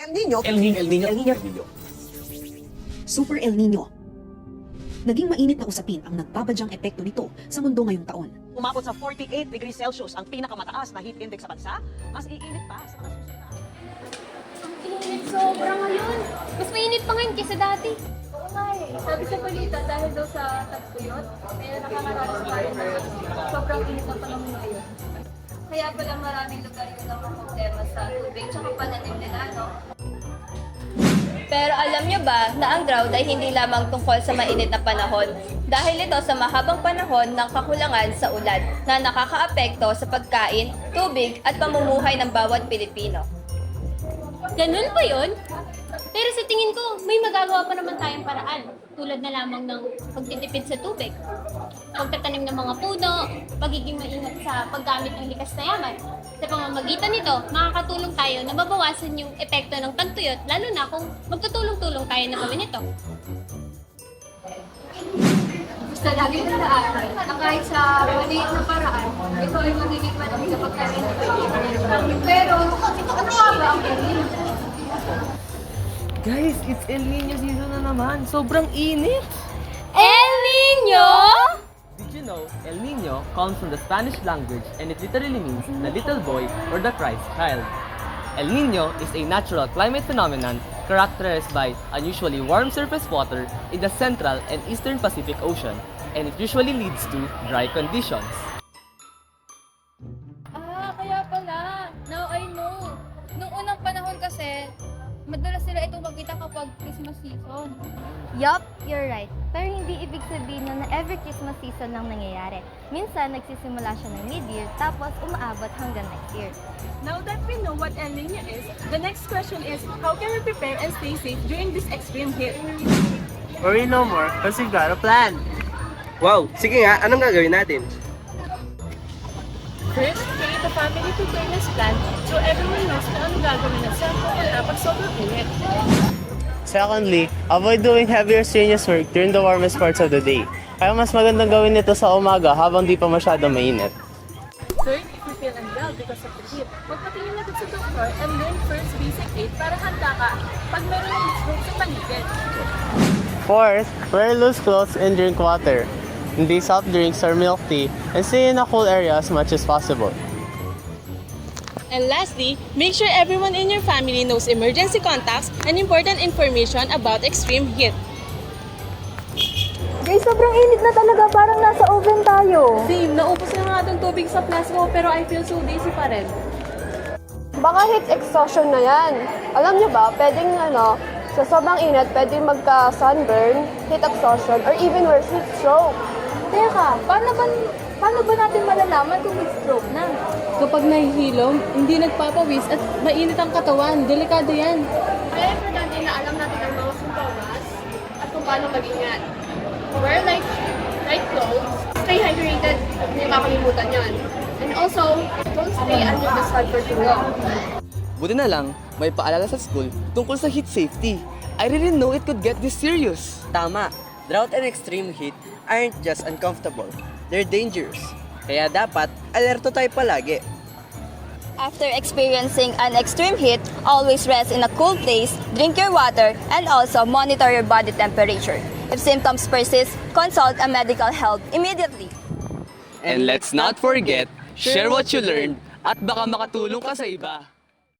El Nino. Super El Nino. Naging mainit na usapin ang nagbabadyang epekto nito sa mundo ngayong taon. Umabot sa 48 degrees Celsius ang pinakamataas na heat index sa bansa. Mas iinit pa sa mga susunod na araw. Ang init sobra ngayon. Mas mainit pa ngayon kaysa dati. Oo nga eh. Sabi sa balita dahil daw sa tagpuyot, kaya nakakaranas tayo na sobrang init ng panahon ngayon. Kaya pala maraming lugar yung problema sa tubig tsaka pananim nila, no? Pero alam niyo ba na ang drought ay hindi lamang tungkol sa mainit na panahon dahil ito sa mahabang panahon ng kakulangan sa ulan na nakakaapekto sa pagkain, tubig at pamumuhay ng bawat Pilipino. Ganun ba yun? Pero sa tingin ko, may magagawa pa naman tayong paraan. Tulad na lamang ng pagtitipid sa tubig, pagtatanim ng mga puno, pagiging maingat sa paggamit ng likas na yaman. Sa pamamagitan nito, makakatulong tayo na mabawasan yung epekto ng tagtuyot, lalo na kung magtutulong-tulong tayo na gawin ito. Basta lagi na naaral na kahit sa maliit na paraan, ito ay magiging malaki sa pagkain ng pagkain. Pero, ano nga ba ang pagkain? Guys, it's El Nino season na naman. Sobrang init! El Nino? Did you know, El Nino comes from the Spanish language and it literally means the little boy or the Christ child. El Nino is a natural climate phenomenon characterized by unusually warm surface water in the central and eastern Pacific Ocean, and it usually leads to dry conditions. Kaya pala. Now I know. Noong unang panahon kasi, madalas sila itong makita kapag Christmas season. Yup, you're right. Pero hindi ibig sabihin na every Christmas season lang nangyayari. Minsan, nagsisimula siya ng mid-year, tapos umaabot hanggang next year. Now that we know what El Nino is, the next question is, how can we prepare and stay safe during this extreme heat? Worry no more, because we've got a plan. Wow, sige nga, anong gagawin natin? First, create a family preparedness plan so everyone knows na ano gagawin at saan pupunta pag sobrang init. Secondly, avoid doing heavier strenuous work during the warmest parts of the day. Kaya mas magandang gawin ito sa umaga habang di pa masyadong mainit. Third, if you feel unwell because of the heat, magpatingin agad sa doktor and learn first basic aid para handa ka pag meron ng stroke sa paligid. Fourth, wear loose clothes and drink water. Hindi soft drinks or milk tea, and stay in a cool area as much as possible. And lastly, make sure everyone in your family knows emergency contacts and important information about extreme heat. Guys, sobrang init na talaga. Parang nasa oven tayo. Same, naupos na nga itong tubig sa flask ko pero I feel so dizzy pa rin. Baka heat exhaustion na yan. Alam niyo ba, pwedeng sa sobrang init, pwedeng magka-sunburn, heat exhaustion, or even worse, heat stroke. Teka, paano ba natin malalaman kung may stroke na? Kapag nahihilom, hindi nagpapawis at mainit ang katawan, delikado yan. Kaya importante na alam natin ang mga sintomas at kung paano mag-ingat. Wear light clothes, stay hydrated, hindi makalimutan yan. And also, don't stay under the sun for too long. Buti na lang, may paalala sa school tungkol sa heat safety. I didn't know it could get this serious. Tama, drought and extreme heat aren't just uncomfortable, they're dangerous. Kaya dapat, alerto tayo palagi. After experiencing an extreme heat, always rest in a cool place, drink your water, and also monitor your body temperature. If symptoms persist, consult a medical help immediately. And let's not forget, share what you learned at baka makatulong ka sa iba.